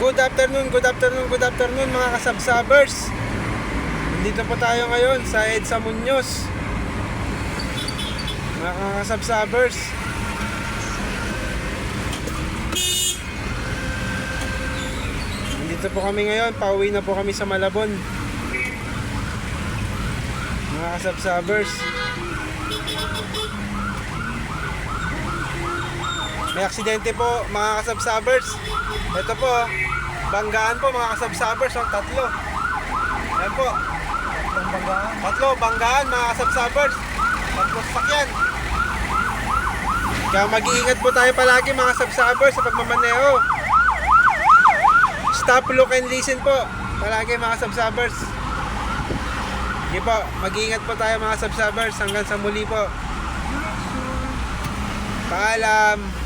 Good afternoon mga kasabsabers. Nandito po tayo ngayon sa EDSA Muñoz. Mga kasabsabers, nandito po kami ngayon, pauwi na po kami sa Malabon. Mga kasabsabers, may aksidente po mga kasabsabers. Ito po, banggaan po mga kasabsabers, ang tatlo. Ayan po, tatlo banggaan mga kasabsabers, tatlo sasakyan. Kaya mag-iingat po tayo palagi mga kasabsabers sa pagmamaneho. Stop, look and listen po palagi mga kasabsabers. Sige po, mag-iingat po tayo mga kasabsabers. Hanggang sa muli po, paalam.